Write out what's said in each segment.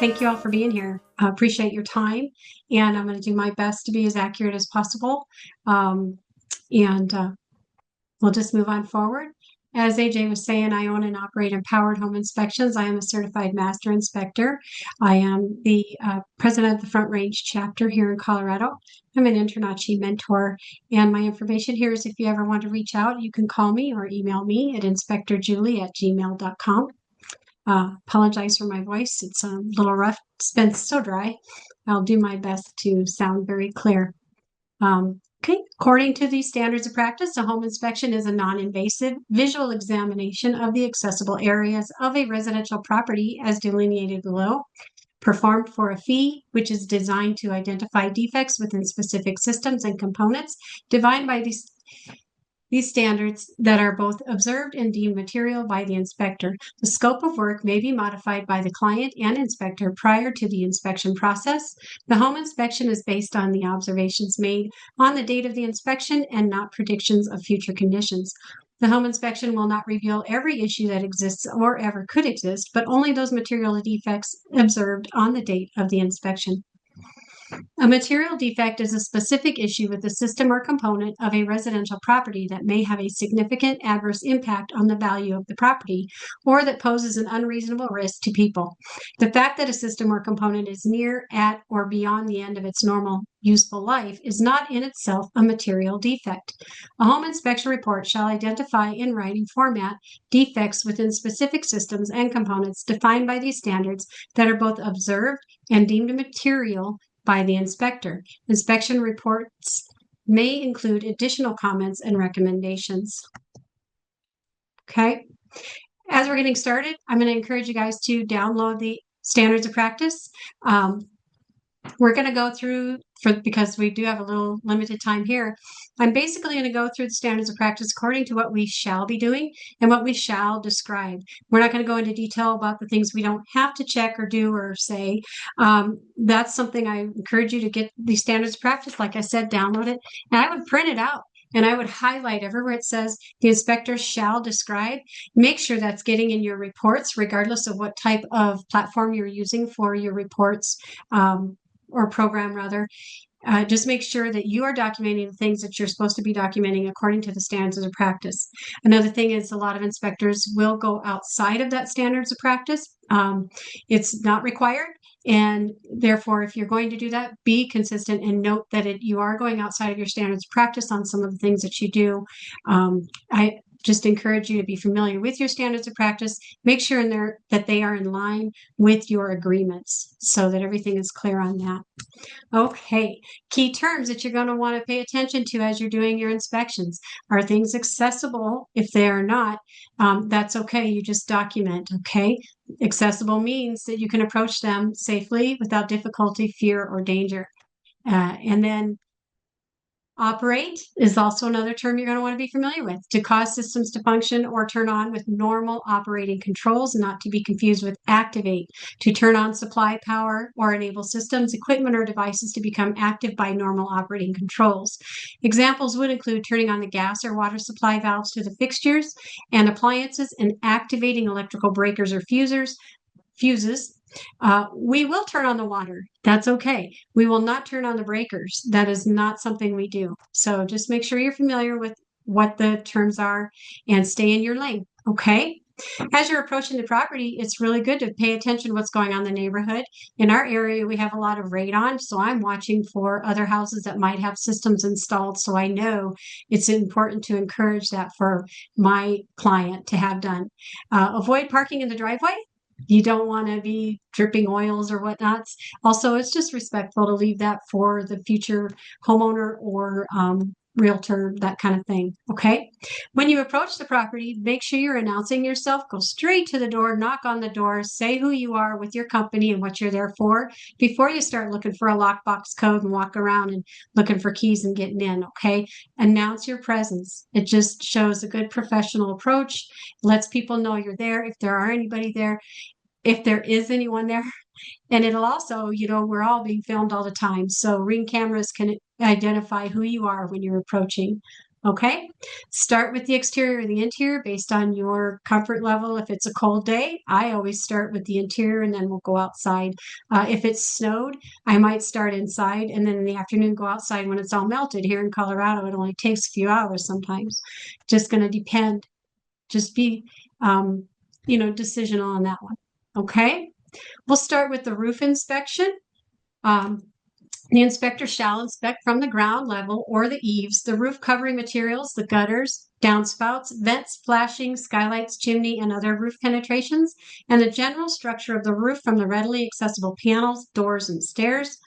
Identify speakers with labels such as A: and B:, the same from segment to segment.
A: Thank you all for being here. I appreciate your time, and I'm going to do my best to be as accurate as possible. And we'll just move on forward. As AJ was saying, I own and operate Empowered Home Inspections. I am a certified master inspector. I am the president of the Front Range chapter here in Colorado. I'm an InterNACHI mentor, and my information here is if you ever want to reach out, you can call me or email me at inspectorjulie@gmail.com. Apologize for my voice. It's a little rough. It's been so dry. I'll do my best to sound very clear. Okay, according to these standards of practice, a home inspection is a non-invasive visual examination of the accessible areas of a residential property as delineated below, performed for a fee, which is designed to identify defects within specific systems and components defined by these standards that are both observed and deemed material by the inspector. The scope of work may be modified by the client and inspector prior to the inspection process. The home inspection is based on the observations made on the date of the inspection and not predictions of future conditions. The home inspection will not reveal every issue that exists or ever could exist, but only those material defects observed on the date of the inspection. A material defect is a specific issue with the system or component of a residential property that may have a significant adverse impact on the value of the property or that poses an unreasonable risk to people. The fact that a system or component is near, at, or beyond the end of its normal useful life is not in itself a material defect. A home inspection report shall identify in writing format defects within specific systems and components defined by these standards that are both observed and deemed material by the inspector. Inspection reports may include additional comments and recommendations. Okay, as we're getting started, I'm going to encourage you guys to download the standards of practice. We're going to go through, because we do have a little limited time here, I'm basically going to go through the standards of practice according to what we shall be doing and what we shall describe. We're not going to go into detail about the things we don't have to check or do or say. That's something I encourage you to get these standards of practice. Like I said, download it, and I would print it out. And I would highlight everywhere it says the inspector shall describe. Make sure that's getting in your reports, regardless of what type of platform you're using for your reports, or program rather. Just make sure that you are documenting the things that you're supposed to be documenting according to the standards of practice. Another thing is a lot of inspectors will go outside of that standards of practice. It's not required. And therefore, if you're going to do that, be consistent and note that you are going outside of your standards of practice on some of the things that you do. I just encourage you to be familiar with your standards of practice. Make sure that they are in line with your agreements so that everything is clear on that. Okay, key terms that you're going to want to pay attention to as you're doing your inspections. Are things accessible? If they are not, that's okay. You just document, okay? Accessible means that you can approach them safely without difficulty, fear, or danger. And then operate is also another term you're going to want to be familiar with. To cause systems to function or turn on with normal operating controls, not to be confused with activate. To turn on supply power or enable systems, equipment, or devices to become active by normal operating controls. Examples would include turning on the gas or water supply valves to the fixtures and appliances and activating electrical breakers or fuses. We will turn on the water. That's okay. We will not turn on the breakers. That is not something we do. So just make sure you're familiar with what the terms are and stay in your lane. Okay. As you're approaching the property, it's really good to pay attention to what's going on in the neighborhood. In our area, we have a lot of radon, so I'm watching for other houses that might have systems installed, so I know it's important to encourage that for my client to have done. Avoid parking in the driveway. You don't want to be dripping oils or whatnots. Also, it's just respectful to leave that for the future homeowner or realtor, that kind of thing. Okay. When you approach the property, make sure you're announcing yourself. Go straight to the door, knock on the door, say who you are with your company and what you're there for before you start looking for a lockbox code and walk around and looking for keys and getting in. Okay. Announce your presence. It just shows a good professional approach, lets people know you're there. If there are anybody there, if there is anyone there. And it'll also, we're all being filmed all the time. So Ring cameras can identify who you are when you're approaching. Okay, start with the exterior or the interior based on your comfort level. If it's a cold day, I always start with the interior and then we'll go outside. If it's snowed, I might start inside and then in the afternoon go outside when it's all melted. Here in Colorado, it only takes a few hours sometimes. Just going to depend. Just be, decisional on that one. Okay, we'll start with the roof inspection. The inspector shall inspect from the ground level or the eaves, the roof covering materials, the gutters, downspouts, vents, flashing, skylights, chimney, and other roof penetrations, and the general structure of the roof from the readily accessible panels, doors, and stairs.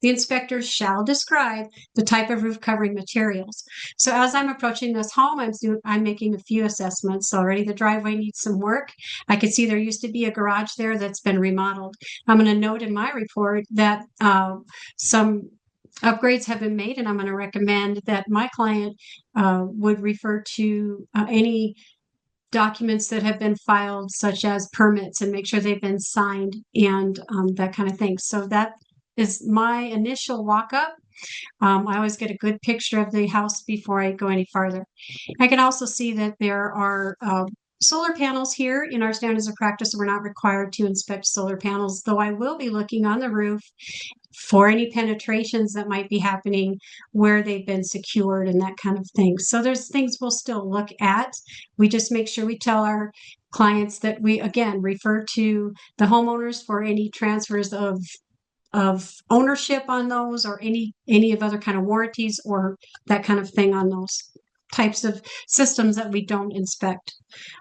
A: The inspector shall describe the type of roof covering materials. So as I'm approaching this home, I'm making a few assessments already. The driveway needs some work. I could see there used to be a garage there that's been remodeled. I'm going to note in my report that some upgrades have been made, and I'm going to recommend that my client would refer to any documents that have been filed, such as permits, and make sure they've been signed and that kind of thing. So that is my initial walk-up. I always get a good picture of the house before I go any farther. I can also see that there are solar panels here. In our standards of practice, we're not required to inspect solar panels, though I will be looking on the roof for any penetrations that might be happening where they've been secured and that kind of thing. So there's things we'll still look at. We just make sure we tell our clients that we, again, refer to the homeowners for any transfers of ownership on those or any of other kind of warranties or that kind of thing on those types of systems that we don't inspect.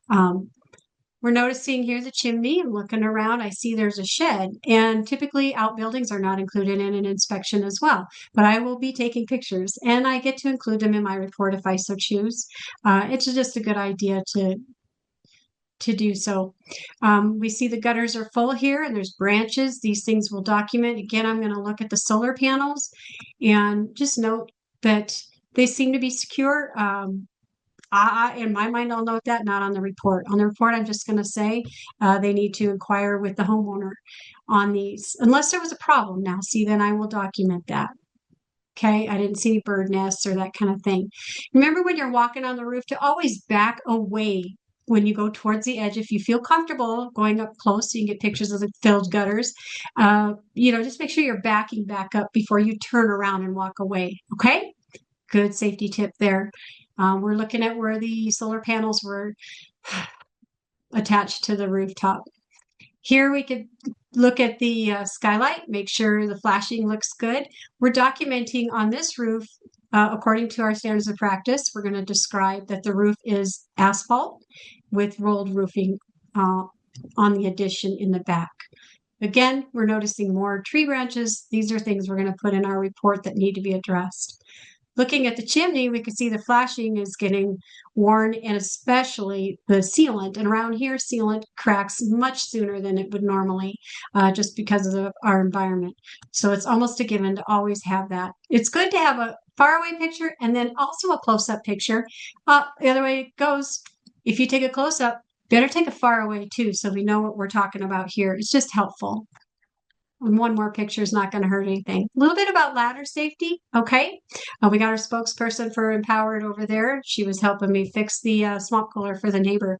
A: We're noticing here the chimney. I'm looking around. I see there's a shed, and typically outbuildings are not included in an inspection as well. But I will be taking pictures, and I get to include them in my report if I so choose. It's just a good idea to do so. We see the gutters are full here and there's branches. These things will document. Again, I'm going to look at the solar panels and just note that they seem to be secure. In my mind, I'll note that, not on the report. On the report, I'm just going to say they need to inquire with the homeowner on these, unless there was a problem. Now, see, then I will document that. Okay, I didn't see any bird nests or that kind of thing. Remember when you're walking on the roof to always back away when you go towards the edge. If you feel comfortable going up close so you can get pictures of the filled gutters, just make sure you're backing back up before you turn around and walk away. Okay, good safety tip there. We're looking at where the solar panels were attached to the rooftop. Here we could look at the skylight, make sure the flashing looks good. We're documenting on this roof, according to our standards of practice, we're going to describe that the roof is asphalt with rolled roofing on the addition in the back. Again, we're noticing more tree branches. These are things we're going to put in our report that need to be addressed. Looking at the chimney, we can see the flashing is getting worn, and especially the sealant. And around here, sealant cracks much sooner than it would normally, just because of our environment. So it's almost a given to always have that. It's good to have a faraway picture and then also a close-up picture. The other way it goes, if you take a close-up, better take a far away too, so we know what we're talking about here. It's just helpful. And one more picture is not going to hurt anything. A little bit about ladder safety. Okay. We got our spokesperson for Empowered over there. She was helping me fix the swamp cooler for the neighbor.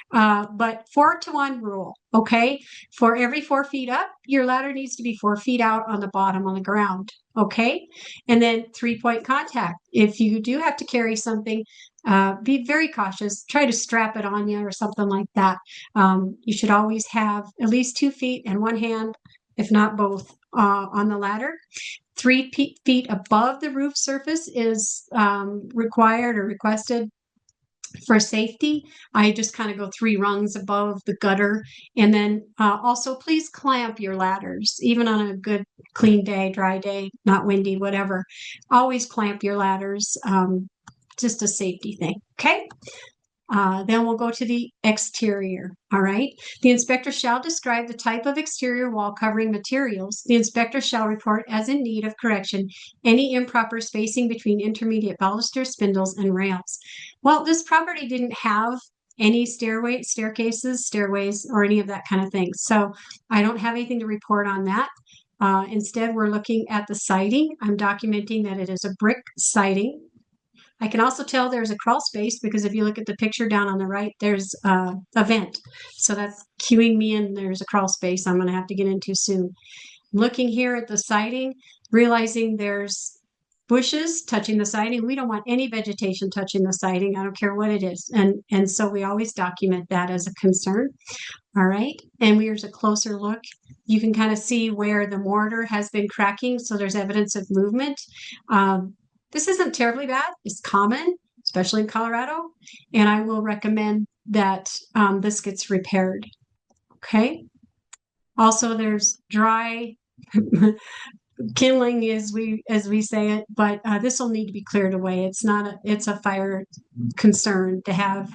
A: But 4-to-1 rule. Okay. For every 4 feet up, your ladder needs to be 4 feet out on the bottom on the ground. Okay. And then 3-point contact. If you do have to carry something, be very cautious. Try to strap it on you or something like that. You should always have at least 2 feet and one hand, if not both, on the ladder. 3 feet above the roof surface is required or requested for safety. I just kind of go 3 rungs above the gutter. And then also please clamp your ladders, even on a good clean day, dry day, not windy, whatever. Always clamp your ladders, just a safety thing. Okay. Then we'll go to the exterior. All right. The inspector shall describe the type of exterior wall covering materials. The inspector shall report as in need of correction any improper spacing between intermediate balusters, spindles, and rails. Well, this property didn't have any staircases, stairways, or any of that kind of thing. So I don't have anything to report on that. Instead, we're looking at the siding. I'm documenting that it is a brick siding. I can also tell there's a crawl space because if you look at the picture down on the right, there's a vent. So that's cueing me in. There's a crawl space I'm going to have to get into soon. Looking here at the siding, realizing there's bushes touching the siding. We don't want any vegetation touching the siding. I don't care what it is. And so we always document that as a concern. All right. And here's a closer look. You can kind of see where the mortar has been cracking. So there's evidence of movement. This isn't terribly bad. It's common, especially in Colorado. And I will recommend that this gets repaired. Okay. Also, there's dry kindling, as we say it, but this will need to be cleared away. It's a fire concern to have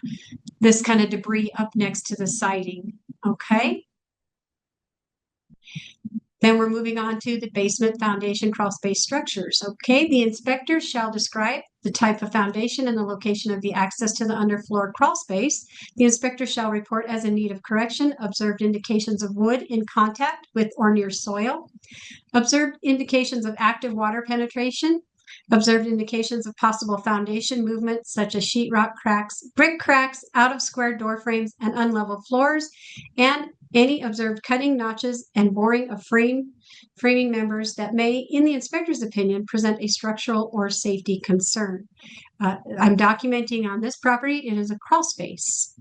A: this kind of debris up next to the siding. Okay. Then we're moving on to the basement foundation crawl space structures. Okay, the inspector shall describe the type of foundation and the location of the access to the underfloor crawl space. The inspector shall report as in need of correction, observed indications of wood in contact with or near soil, observed indications of active water penetration, observed indications of possible foundation movement such as sheetrock cracks, brick cracks, out of square door frames, and unlevel floors, and any observed cutting, notches, and boring of framing members that may, in the inspector's opinion, present a structural or safety concern. I'm documenting on this property, it is a crawl space.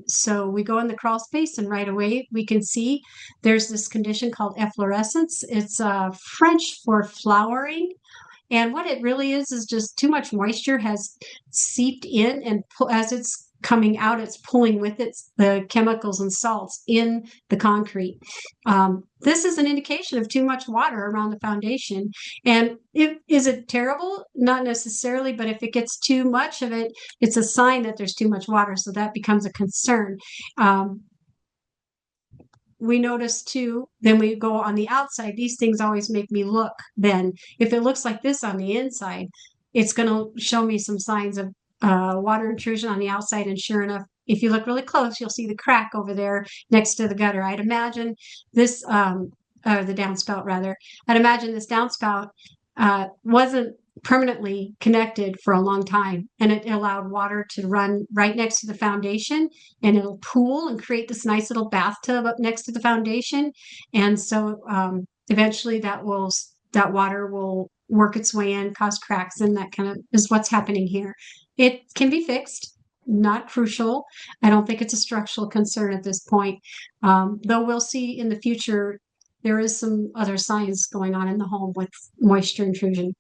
A: So we go in the crawl space and right away we can see there's this condition called efflorescence. It's French for flowering. And what it really is just too much moisture has seeped in, and as it's coming out, it's pulling with it the chemicals and salts in the concrete. This is an indication of too much water around the foundation. And is it terrible? Not necessarily, but if it gets too much of it, it's a sign that there's too much water. So that becomes a concern. We notice too, then we go on the outside, these things always make me look. Then if it looks like this on the inside, it's going to show me some signs of water intrusion on the outside. And sure enough, if you look really close, you'll see the crack over there next to the gutter. I'd imagine this, the downspout rather, I'd imagine this downspout wasn't permanently connected for a long time, and it allowed water to run right next to the foundation, and it'll pool and create this nice little bathtub up next to the foundation. And so eventually that water will work its way in, cause cracks, and that kind of is what's happening here. It can be fixed, not crucial. I don't think it's a structural concern at this point, though we'll see in the future there is some other signs going on in the home with moisture intrusion.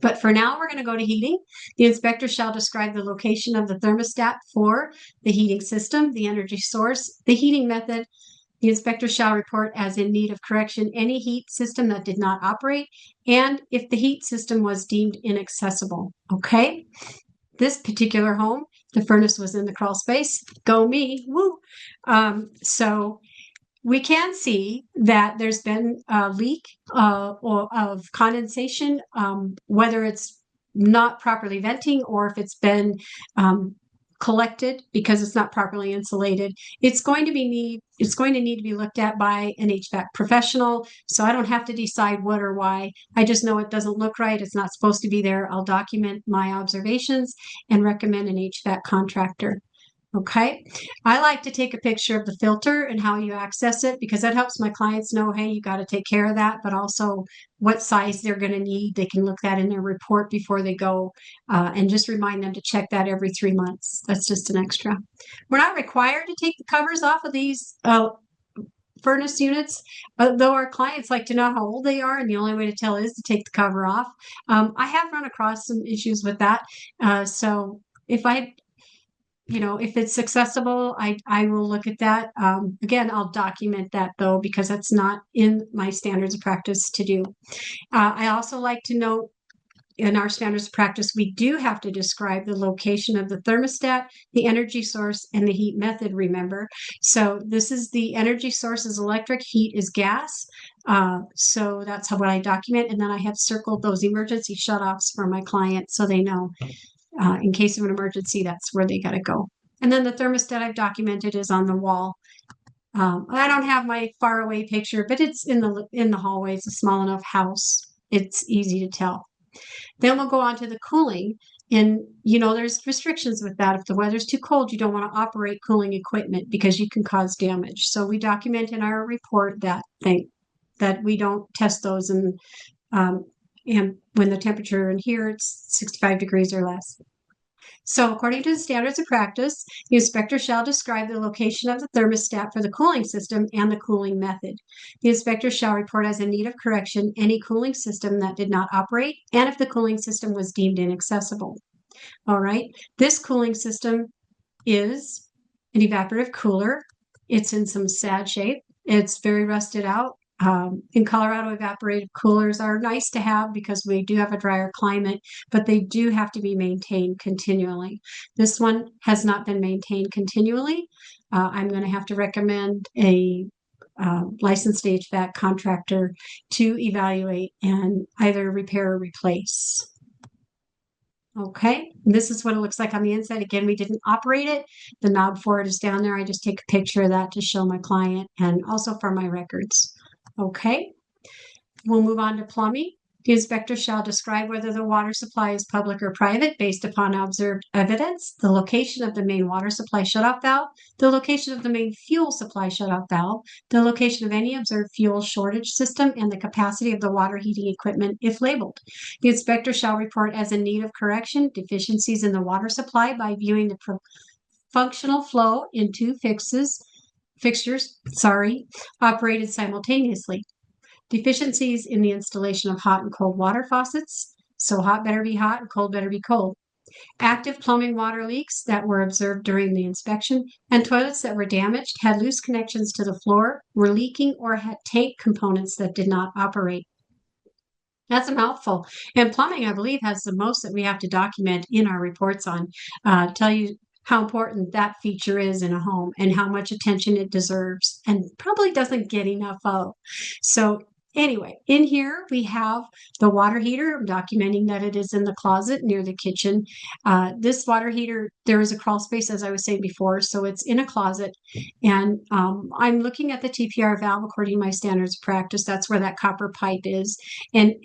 A: But for now, we're going to go to heating. The inspector shall describe the location of the thermostat for the heating system, the energy source, the heating method. The inspector shall report as in need of correction any heat system that did not operate, and if the heat system was deemed inaccessible. Okay. This particular home, the furnace was in the crawl space. Go me, woo! So we can see that there's been a leak of condensation, whether it's not properly venting or if it's been collected because it's not properly insulated. It's going to need to be looked at by an HVAC professional. So I don't have to decide what or why. I just know it doesn't look right. It's not supposed to be there. I'll document my observations and recommend an HVAC contractor. Okay. I like to take a picture of the filter and how you access it because that helps my clients know, hey, you got to take care of that, but also what size they're going to need. They can look that in their report before they go and just remind them to check that every 3 months. That's just an extra. We're not required to take the covers off of these furnace units, though our clients like to know how old they are, and the only way to tell is to take the cover off. I have run across some issues with that. So if it's accessible, I will look at that. Again, I'll document that though, because that's not in my standards of practice to do. I also like to note in our standards of practice, we do have to describe the location of the thermostat, the energy source, and the heat method, remember. So this is the energy source is electric, heat is gas. So that's what I document. And then I have circled those emergency shutoffs for my clients so they know. In case of an emergency, that's where they got to go. And then the thermostat I've documented is on the wall. I don't have my far away picture, but it's in the hallway. It's a small enough house. It's easy to tell. Then we'll go on to the cooling. And, there's restrictions with that. If the weather's too cold, you don't want to operate cooling equipment because you can cause damage. So we document in our report that we don't test those um, and when the temperature in here, it's 65 degrees or less. So according to the standards of practice, the inspector shall describe the location of the thermostat for the cooling system and the cooling method. The inspector shall report as in need of correction any cooling system that did not operate and if the cooling system was deemed inaccessible. All right, this cooling system is an evaporative cooler. It's in some sad shape. It's very rusted out. In Colorado, evaporative coolers are nice to have because we do have a drier climate, but they do have to be maintained continually. This one has not been maintained continually. I'm going to have to recommend a licensed HVAC contractor to evaluate and either repair or replace. Okay, this is what it looks like on the inside. Again, we didn't operate it. The knob for it is down there. I just take a picture of that to show my client and also for my records. Okay, we'll move on to plumbing. The inspector shall describe whether the water supply is public or private based upon observed evidence, the location of the main water supply shutoff valve, the location of the main fuel supply shutoff valve, the location of any observed fuel shortage system, and the capacity of the water heating equipment if labeled. The inspector shall report as in need of correction deficiencies in the water supply by viewing the functional flow in two fixtures, operated simultaneously. Deficiencies in the installation of hot and cold water faucets. So hot better be hot and cold better be cold. Active plumbing water leaks that were observed during the inspection, and toilets that were damaged, had loose connections to the floor, were leaking, or had tank components that did not operate. That's a mouthful. And plumbing, I believe, has the most that we have to document in our reports on. Tell you how important that feature is in a home and how much attention it deserves and probably doesn't get enough of. So anyway, in here we have the water heater. I'm documenting that it is in the closet near the kitchen. This water heater, there is a crawl space, as I was saying before, so it's in a closet. And I'm looking at the TPR valve according to my standards of practice. That's where that copper pipe is. And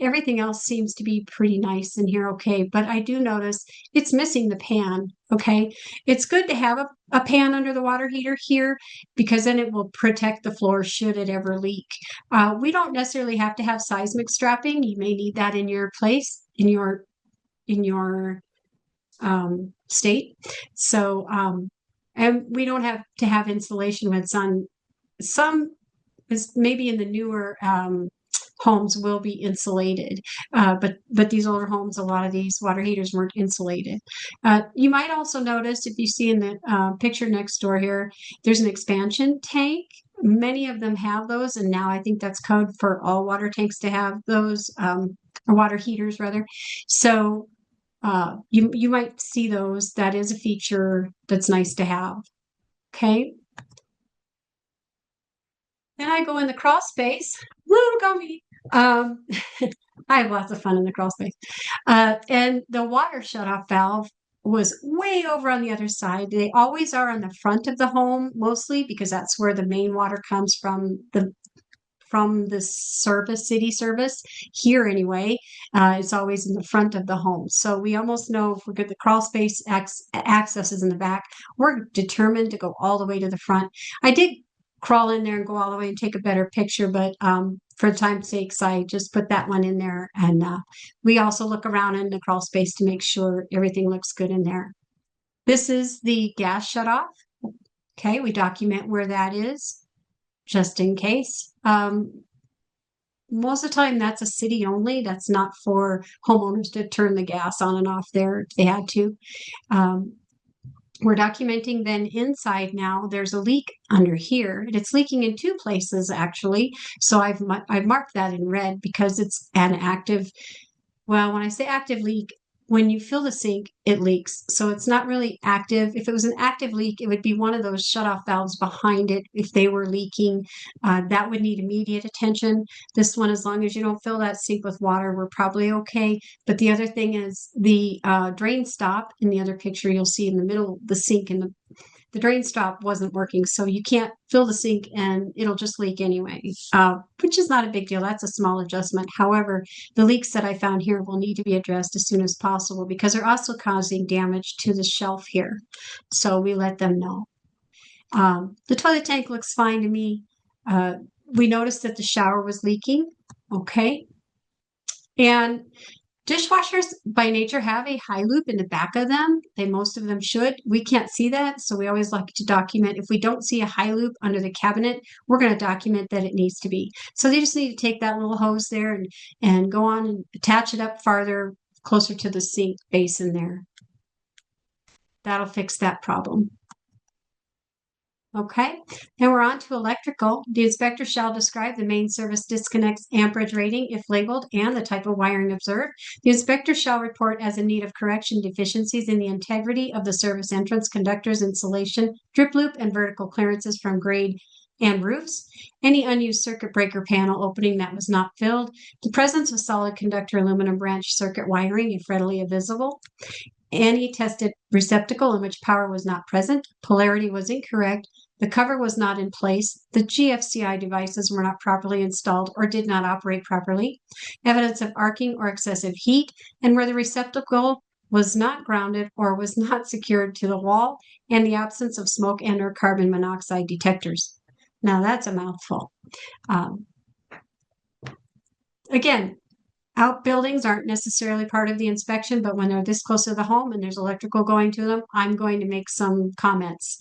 A: everything else seems to be pretty nice in here, okay. But I do notice it's missing the pan, okay. It's good to have a pan under the water heater here because then it will protect the floor should it ever leak. We don't necessarily have to have seismic strapping. You may need that in your place, in your state. So, and we don't have to have insulation when it's on some, maybe in the newer homes will be insulated, but these older homes, a lot of these water heaters weren't insulated. You might also notice if you see in the picture next door here, there's an expansion tank. Many of them have those, and now I think that's code for all water tanks to have those, or water heaters rather. So you might see those. That is a feature that's nice to have. Okay. Then I go in the crawl space. Woo, go me. I have lots of fun in the crawl space. And the water shutoff valve was way over on the other side. They always are on the front of the home, mostly because that's where the main water comes from the service, city service. Here anyway, it's always in the front of the home. So we almost know if we get the crawl space access is in the back, we're determined to go all the way to the front. I did crawl in there and go all the way and take a better picture, but for time's sakes, I just put that one in there. And we also look around in the crawl space to make sure everything looks good in there. This is the gas shutoff. Okay, we document where that is, just in case. Most of the time, that's a city only. That's not for homeowners to turn the gas on and off there if they had to. We're documenting then inside now, there's a leak under here, and it's leaking in two places actually. So I've marked that in red because it's an active, well, when I say active leak, when you fill the sink, it leaks. So it's not really active. If it was an active leak, it would be one of those shutoff valves behind it. If they were leaking, that would need immediate attention. This one, as long as you don't fill that sink with water, we're probably okay. But the other thing is the drain stop in the other picture, you'll see in the middle, the sink in the the drain stop wasn't working. So you can't fill the sink and it'll just leak anyway, which is not a big deal. That's a small adjustment. However, the leaks that I found here will need to be addressed as soon as possible because they're also causing damage to the shelf here. So we let them know. The toilet tank looks fine to me. We noticed that the shower was leaking. Okay. And dishwashers by nature have a high loop in the back of them. Most of them should. We can't see that, so we always like to document. If we don't see a high loop under the cabinet, we're going to document that it needs to be. So they just need to take that little hose there and go on and attach it up farther, closer to the sink basin there. That'll fix that problem. Okay, and we're on to electrical. The inspector shall describe the main service disconnect's amperage rating if labeled and the type of wiring observed. The inspector shall report as in need of correction deficiencies in the integrity of the service entrance, conductors, insulation, drip loop, and vertical clearances from grade and roofs. Any unused circuit breaker panel opening that was not filled. The presence of solid conductor aluminum branch circuit wiring if readily visible. Any tested receptacle in which power was not present. Polarity was incorrect. The cover was not in place. The GFCI devices were not properly installed or did not operate properly. Evidence of arcing or excessive heat, and where the receptacle was not grounded or was not secured to the wall, and the absence of smoke and or carbon monoxide detectors. Now that's a mouthful. Again, outbuildings aren't necessarily part of the inspection, but when they're this close to the home and there's electrical going to them, I'm going to make some comments.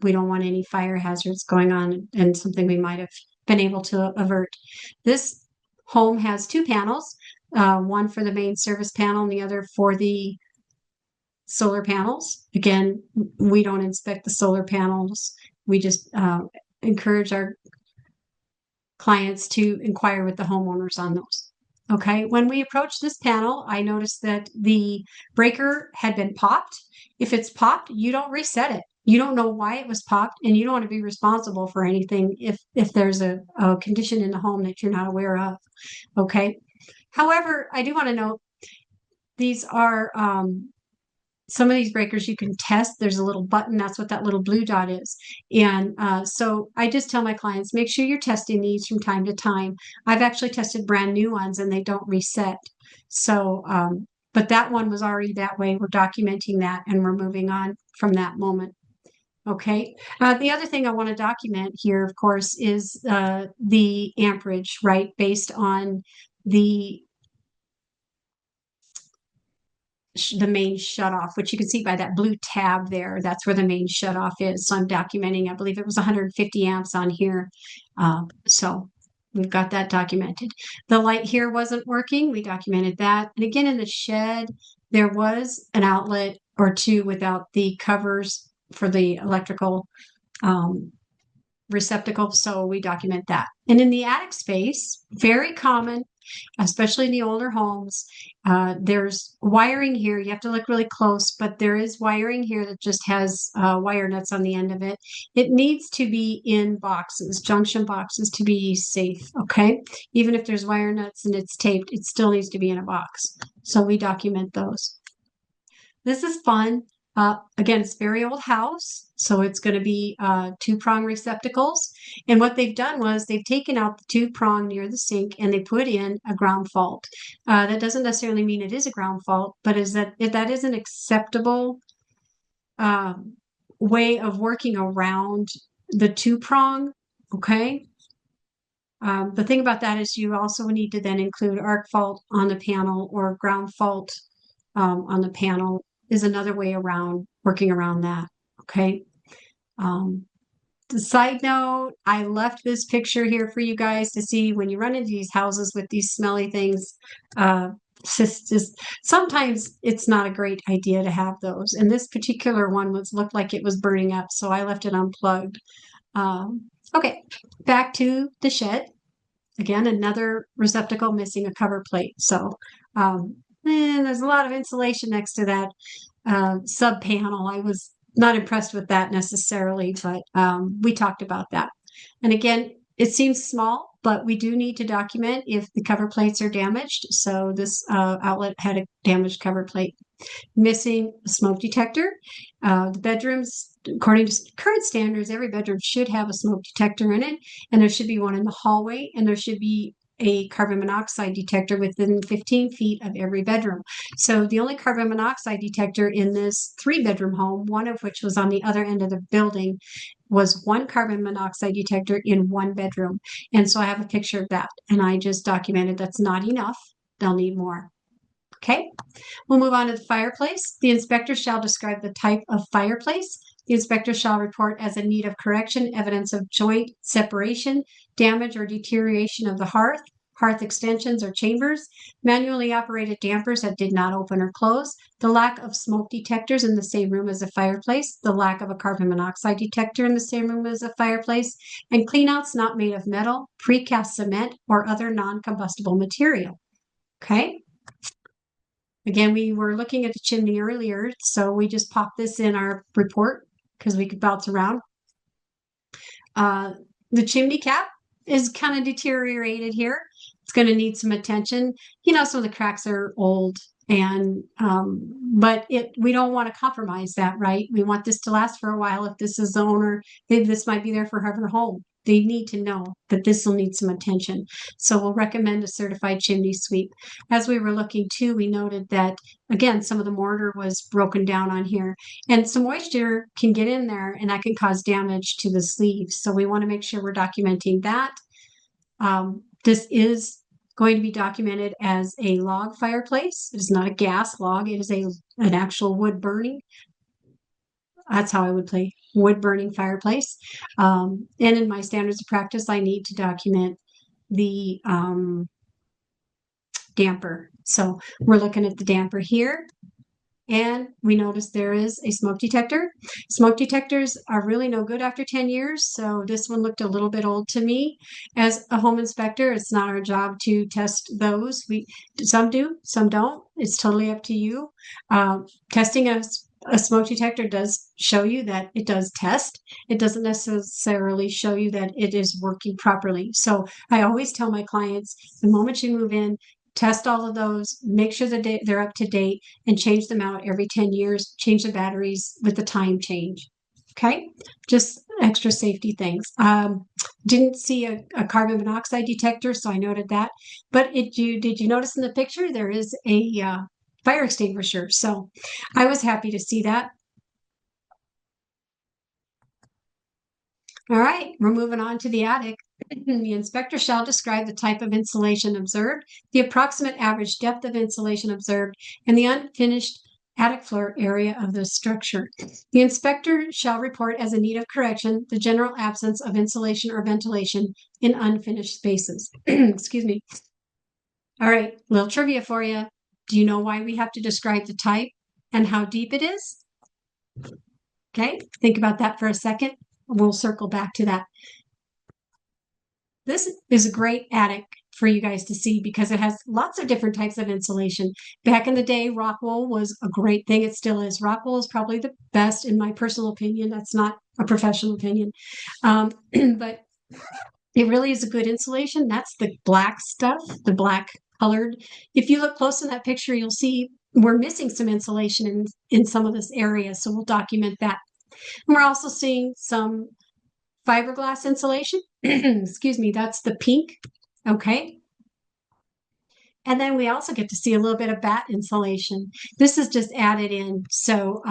A: We don't want any fire hazards going on and something we might have been able to avert. This home has two panels, one for the main service panel and the other for the solar panels. Again, we don't inspect the solar panels. We just encourage our clients to inquire with the homeowners on those. Okay, when we approached this panel, I noticed that the breaker had been popped. If it's popped, you don't reset it. You don't know why it was popped, and you don't want to be responsible for anything if there's a condition in the home that you're not aware of. Okay. However, I do want to note these are some of these breakers you can test. There's a little button. That's what that little blue dot is. And so I just tell my clients, make sure you're testing these from time to time. I've actually tested brand new ones and they don't reset. So, but that one was already that way. We're documenting that and we're moving on from that moment. Okay. The other thing I want to document here, of course, is the amperage, right? Based on the main shutoff, which you can see by that blue tab there. That's where the main shutoff is. So I'm documenting, I believe it was 150 amps on here. So we've got that documented. The light here wasn't working. We documented that. And again, in the shed, there was an outlet or two without the covers for the electrical receptacle. So we document that. And in the attic space, very common, especially in the older homes, there's wiring here. You have to look really close, but there is wiring here that just has wire nuts on the end of it. It needs to be in boxes, junction boxes, to be safe, okay? Even if there's wire nuts and it's taped, it still needs to be in a box. So we document those. This is fun. Again, it's a very old house, so it's going to be two-prong receptacles. And what they've done was they've taken out the two-prong near the sink and they put in a ground fault. That doesn't necessarily mean it is a ground fault, but that is an acceptable way of working around the two-prong, okay? The thing about that is you also need to then include arc fault on the panel or ground fault on the panel is another way around working around that. Okay. The side note, I left this picture here for you guys to see when you run into these houses with these smelly things. Just sometimes it's not a great idea to have those. And this particular one looked like it was burning up, so I left it unplugged. Okay, back to the shed. Again, another receptacle missing a cover plate. So there's a lot of insulation next to that sub panel. I was not impressed with that necessarily, but we talked about that. And again, it seems small, but we do need to document if the cover plates are damaged. So this outlet had a damaged cover plate. Missing a smoke detector. The bedrooms, according to current standards, every bedroom should have a smoke detector in it, and there should be one in the hallway, and there should be a carbon monoxide detector within 15 feet of every bedroom. So the only carbon monoxide detector in this 3-bedroom home, one of which was on the other end of the building, was one carbon monoxide detector in one bedroom. And so I have a picture of that, and I just documented that's not enough. They'll need more. Okay, we'll move on to the fireplace. The inspector shall describe the type of fireplace. The inspector shall report as in need of correction, evidence of joint separation, damage or deterioration of the hearth, hearth extensions or chambers, manually operated dampers that did not open or close, the lack of smoke detectors in the same room as a fireplace, the lack of a carbon monoxide detector in the same room as a fireplace, and cleanouts not made of metal, precast cement, or other non-combustible material. Okay. Again, we were looking at the chimney earlier, so we just popped this in our report because we could bounce around. The chimney cap is kind of deteriorated here. It's going to need some attention. You know, some of the cracks are old, and but we don't want to compromise that, right? We want this to last for a while. If this is the owner, this might be there for her home. They need to know that this will need some attention. So we'll recommend a certified chimney sweep. As we were looking too, we noted that, again, some of the mortar was broken down on here, and some moisture can get in there and that can cause damage to the sleeves. So we want to make sure we're documenting that. This is going to be documented as a log fireplace. It is not a gas log. It is an actual wood burning. That's how I would play wood burning fireplace. And in my standards of practice, I need to document the damper. So we're looking at the damper here. And we notice there is a smoke detector. Smoke detectors are really no good after 10 years. So this one looked a little bit old to me. As a home inspector, it's not our job to test those. Some do, some don't. It's totally up to you. Testing a smoke detector does show you that it does test. It doesn't necessarily show you that it is working properly. So I always tell my clients, the moment you move in, test all of those, make sure that they're up to date, and change them out every 10 years, change the batteries with the time change. Okay, just extra safety things. Didn't see a carbon monoxide detector, so I noted that. But did you notice in the picture there is a fire extinguisher? So I was happy to see that. All right, we're moving on to the attic. The inspector shall describe the type of insulation observed, the approximate average depth of insulation observed, and the unfinished attic floor area of the structure. The inspector shall report as in need of correction the general absence of insulation or ventilation in unfinished spaces. Excuse me. All right, little trivia for you. Do you know why we have to describe the type and how deep it is? Okay, think about that for a second. We'll circle back to that. This is a great attic for you guys to see because it has lots of different types of insulation. Back in the day, rock wool was a great thing. It still is. Rock wool is probably the best in my personal opinion. That's not a professional opinion. But it really is a good insulation. That's the black stuff, the black colored. If you look close in that picture, you'll see we're missing some insulation in some of this area. So we'll document that. And we're also seeing some fiberglass insulation. Excuse me, that's the pink. Okay. And then we also get to see a little bit of batt insulation. This is just added in. So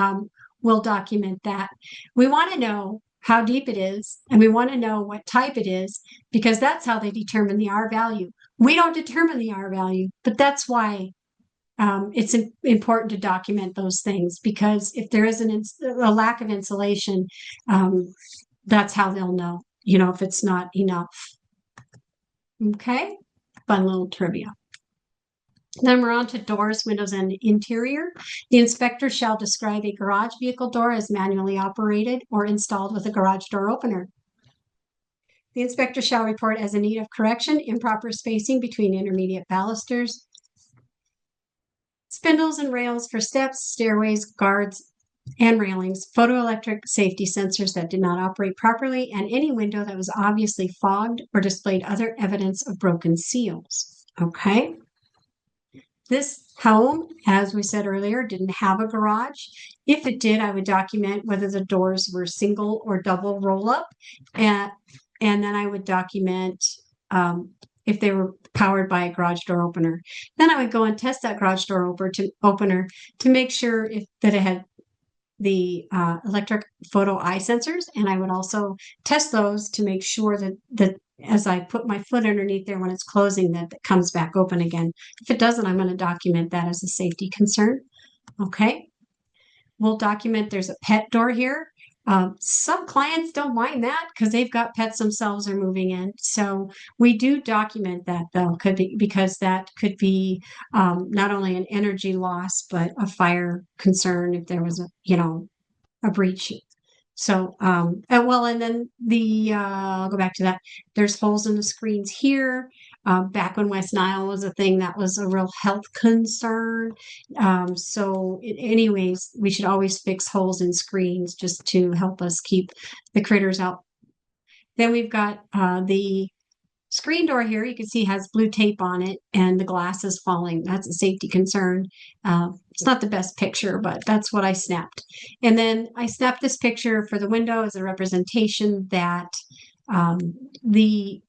A: we'll document that. We want to know how deep it is, and we want to know what type it is, because that's how they determine the R value. We don't determine the R value, but that's why it's important to document those things, because if there is a lack of insulation, that's how they'll know, if it's not enough. Okay, fun little trivia. Then we're on to doors, windows, and interior. The inspector shall describe a garage vehicle door as manually operated or installed with a garage door opener. The inspector shall report as in need of correction, improper spacing between intermediate balusters, spindles and rails for steps, stairways, guards, and railings, photoelectric safety sensors that did not operate properly, and any window that was obviously fogged or displayed other evidence of broken seals. Okay. This home, as we said earlier, didn't have a garage. If it did, I would document whether the doors were single or double roll up. And then I would document if they were powered by a garage door opener. Then I would go and test that garage door opener to make sure that it had the electric photo eye sensors, and I would also test those to make sure that as I put my foot underneath there when it's closing, that it comes back open again. If it doesn't, I'm going to document that as a safety concern. Okay. We'll document there's a pet door here. Some clients don't mind that because they've got pets themselves are moving in. So we do document that though, because that could be not only an energy loss, but a fire concern if there was a breach. So, and then I'll go back to that. There's holes in the screens here. Back when West Nile was a thing, that was a real health concern. Anyways, we should always fix holes in screens just to help us keep the critters out. Then we've got the screen door here. You can see has blue tape on it and the glass is falling. That's a safety concern. It's not the best picture, but that's what I snapped. And then I snapped this picture for the window as a representation that we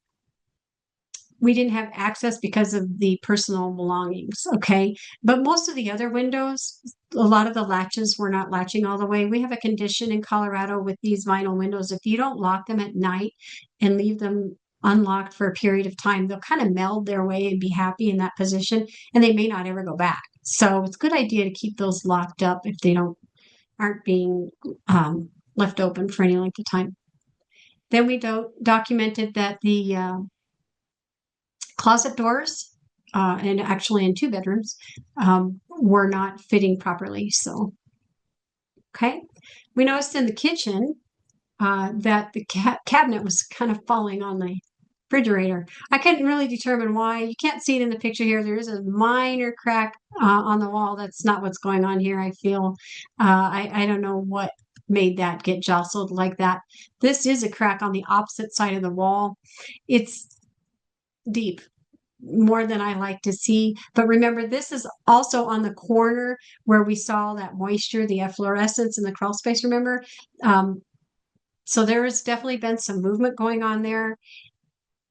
A: didn't have access because of the personal belongings, okay? But most of the other windows, a lot of the latches were not latching all the way. We have a condition in Colorado with these vinyl windows. If you don't lock them at night and leave them unlocked for a period of time, they'll kind of meld their way and be happy in that position, and they may not ever go back. So it's a good idea to keep those locked up if they aren't being left open for any length of time. Then we documented that the closet doors, and actually in 2 bedrooms, were not fitting properly. So, okay. We noticed in the kitchen that the cabinet was kind of falling on the refrigerator. I couldn't really determine why. You can't see it in the picture here. There is a minor crack on the wall. That's not what's going on here, I feel. I don't know what made that get jostled like that. This is a crack on the opposite side of the wall. It's deep, more than I like to see. But remember, this is also on the corner where we saw that moisture, the efflorescence in the crawl space, remember? So there has definitely been some movement going on there.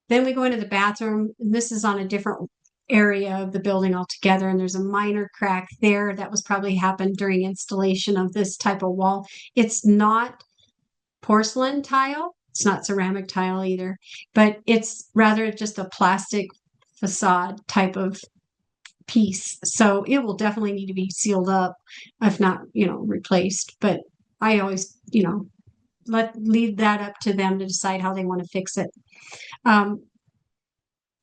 A: Then we go into the bathroom, and this is on a different area of the building altogether, and there's a minor crack there that was probably happened during installation of this type of wall. It's not porcelain tile. It's not ceramic tile either, but it's rather just a plastic facade type of piece. So it will definitely need to be sealed up, if not, replaced. But I always, leave that up to them to decide how they want to fix it.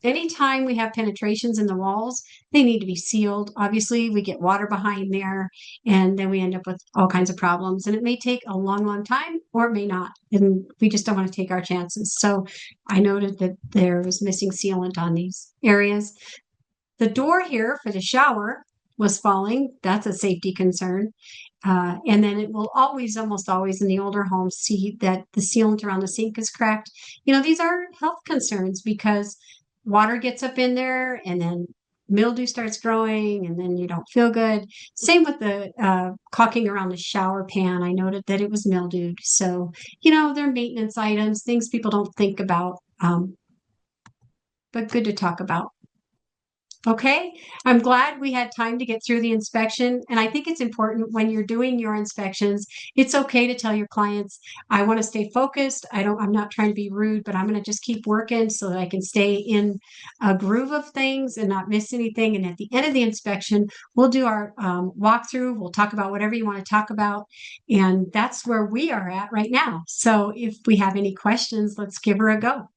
A: Anytime we have penetrations in the walls, they need to be sealed. Obviously, we get water behind there, and then we end up with all kinds of problems. And it may take a long, long time, or it may not. And we just don't want to take our chances. So I noted that there was missing sealant on these areas. The door here for the shower was falling. That's a safety concern. And then it will almost always in the older homes, see that the sealant around the sink is cracked. These are health concerns because water gets up in there and then mildew starts growing and then you don't feel good. Same with the caulking around the shower pan. I noted that it was mildewed. So, they're maintenance items, things people don't think about, but good to talk about. Okay, I'm glad we had time to get through the inspection. And I think it's important when you're doing your inspections, it's okay to tell your clients, I want to stay focused. I'm not trying to be rude, but I'm going to just keep working so that I can stay in a groove of things and not miss anything. And at the end of the inspection, we'll do our walkthrough. We'll talk about whatever you want to talk about. And that's where we are at right now. So if we have any questions, let's give her a go.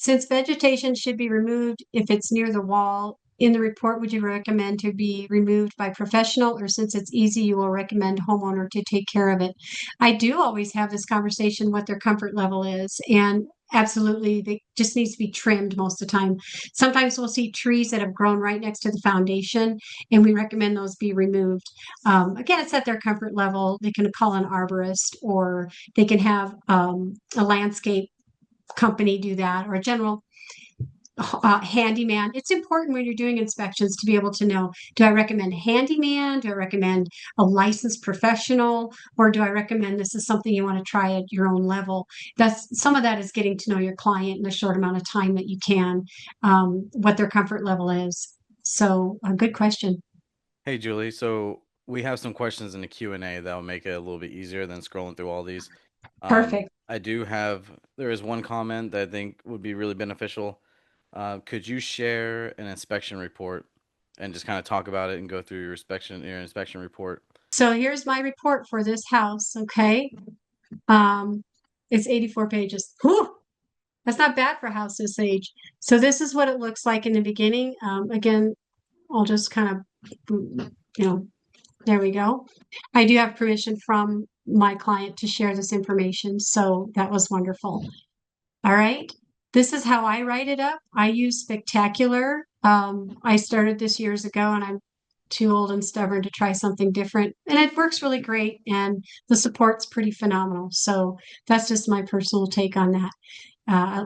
A: Since vegetation should be removed if it's near the wall, in the report, would you recommend to be removed by professional, or since it's easy, you will recommend homeowner to take care of it? I do always have this conversation what their comfort level is. And absolutely. They just needs to be trimmed most of the time. Sometimes we'll see trees that have grown right next to the foundation, and we recommend those be removed. Again, it's at their comfort level. They can call an arborist, or they can have a landscape company do that, or a general handyman. It's important when you're doing inspections to be able to know, do I recommend a handyman? Do I recommend a licensed professional? Or do I recommend this is something you want to try at your own level? That's some of that is getting to know your client in a short amount of time that you can, what their comfort level is. So a good question.
B: Hey, Julie. So we have some questions in the Q&A that'll make it a little bit easier than scrolling through all these.
A: Perfect.
B: There is one comment that I think would be really beneficial. Could you share an inspection report and just kind of talk about it and go through your inspection report?
A: So here's my report for this house. Okay. Um, it's 84 pages. Whew, that's not bad for a house this age. So this is what it looks like in the beginning. Again, I'll just kind of, there we go. I do have permission from my client to share this information, so that was wonderful. All right. This is how I write it up. I use Spectacular. I started this years ago, and I'm too old and stubborn to try something different. And it works really great, and the support's pretty phenomenal. So that's just my personal take on that. Uh,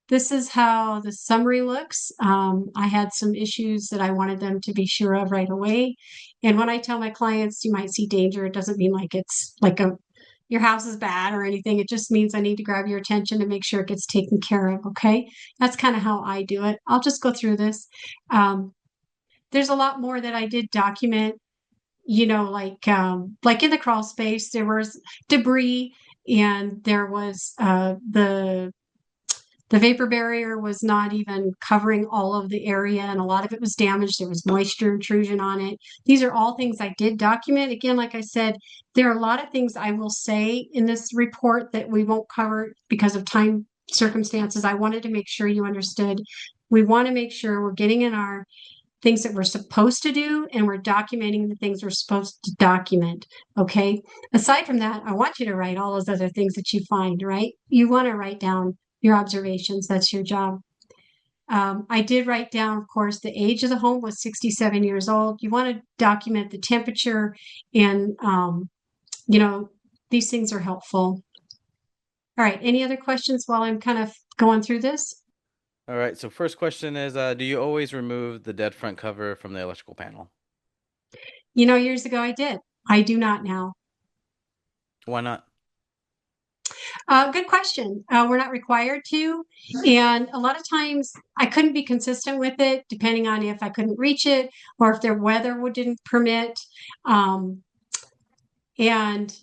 A: this is how the summary looks. I had some issues that I wanted them to be sure of right away. And when I tell my clients you might see danger, it doesn't mean like it's like a your house is bad or anything. It just means I need to grab your attention to make sure it gets taken care of. Okay. That's kind of how I do it. I'll just go through this. Um, there's a lot more that I did document, like in the crawl space, there was debris and there was the vapor barrier was not even covering all of the area, and a lot of it was damaged. There was moisture intrusion on it. These are all things I did document. Again, like I said, there are a lot of things I will say in this report that we won't cover because of time circumstances. I wanted to make sure you understood. We want to make sure we're getting in our things that we're supposed to do and we're documenting the things we're supposed to document. Okay. Aside from that, I want you to write all those other things that you find, right? You want to write down your observations. That's your job. I did write down, of course, the age of the home was 67 years old. You want to document the temperature and, you know, these things are helpful. All right. Any other questions while I'm kind of going through this?
B: All right. So first question is, do you always remove the dead front cover from the electrical panel?
A: Years ago I did. I do not now.
B: Why not?
A: Good question. We're not required to. And a lot of times I couldn't be consistent with it, depending on if I couldn't reach it or if their weather didn't permit. Um, and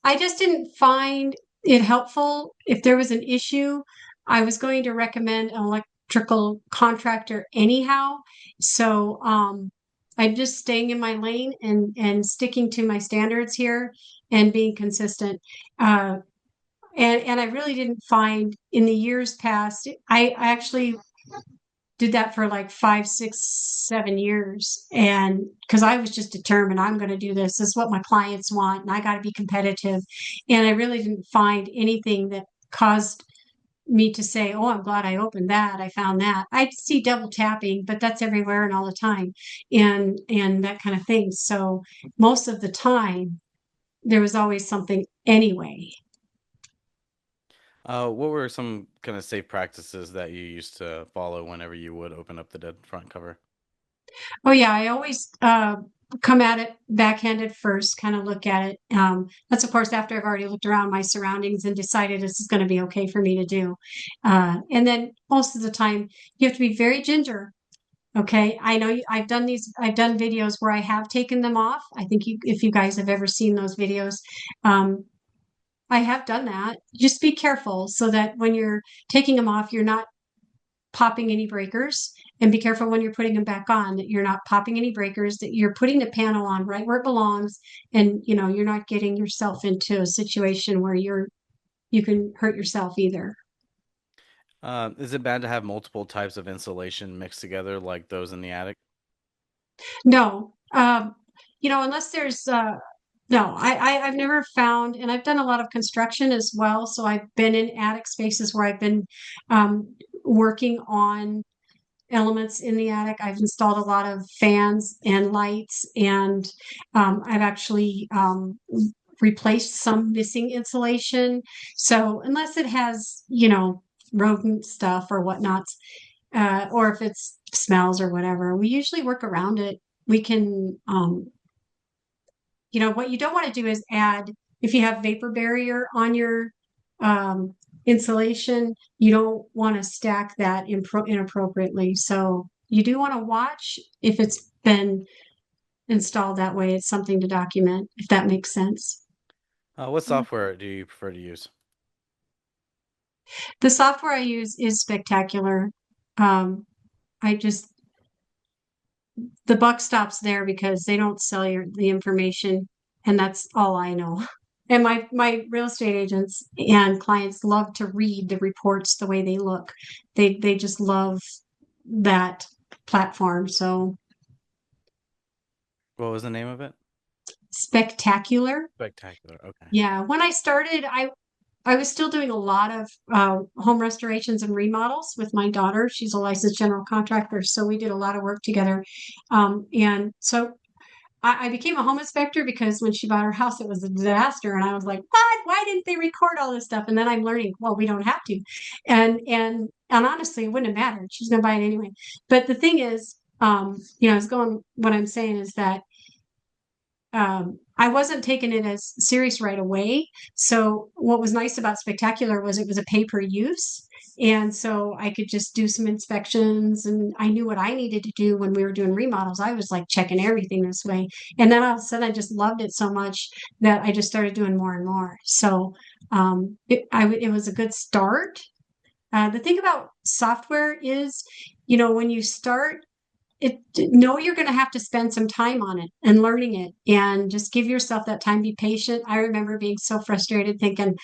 A: I just didn't find it helpful. If there was an issue, I was going to recommend an electrical contractor anyhow. So I'm just staying in my lane and sticking to my standards here and being consistent. Uh, and I really didn't find in the years past, I actually did that for like 5, 6, 7 years. And because I was just determined, I'm going to do this. This is what my clients want, and I got to be competitive. And I really didn't find anything that caused me to say, oh, I'm glad I opened that. I found that. I see double tapping, but that's everywhere and all the time, and that kind of thing. So most of the time, there was always something anyway.
B: What were some kind of safe practices that you used to follow whenever you would open up the dead front cover?
A: Oh yeah, I always come at it backhanded first, kind of look at it. That's of course after I've already looked around my surroundings and decided this is going to be okay for me to do. And then most of the time, you have to be very ginger. Okay, I know I've done these. I've done videos where I have taken them off. I think if you guys have ever seen those videos, um, I have done that. Just be careful so that when you're taking them off, you're not popping any breakers, and be careful when you're putting them back on that you're not popping any breakers, that you're putting the panel on right where it belongs, and you're not getting yourself into a situation where you can hurt yourself either.
B: Is it bad to have multiple types of insulation mixed together like those in the attic?
A: No, unless No, I've never found, and I've done a lot of construction as well. So I've been in attic spaces where I've been um, working on elements in the attic. I've installed a lot of fans and lights, and I've actually replaced some missing insulation. So unless it has, rodent stuff or whatnot, or if it's smells or whatever, we usually work around it. We can, what you don't want to do is add, if you have vapor barrier on your um, insulation, you don't want to stack that inappropriately. So you do want to watch if it's been installed that way. It's something to document, if that makes sense.
B: What software do you prefer to use?
A: The software I use is spectacular. Um, I just the buck stops there because they don't sell the information, and that's all I know. And my real estate agents and clients love to read the reports the way they look. They just love that platform. So
B: What was the name of it?
A: spectacular.
B: Spectacular. Okay.
A: Yeah. When I started, I was still doing a lot of home restorations and remodels with my daughter. She's a licensed general contractor, so we did a lot of work together. And so I became a home inspector because when she bought her house, it was a disaster, and I was like, "What? Why didn't they record all this stuff?" And then I'm learning, well, we don't have to, and honestly, it wouldn't have mattered. She's going to buy it anyway. But the thing is, it's going. What I'm saying is that I wasn't taking it as serious right away. So what was nice about Spectacular was it was a pay per use. And so I could just do some inspections and I knew what I needed to do when we were doing remodels. I was like checking everything this way. And then all of a sudden I just loved it so much that I just started doing more and more. So it was a good start. The thing about software is, when you start, know you're going to have to spend some time on it and learning it, and just give yourself that time. Be patient. I remember being so frustrated thinking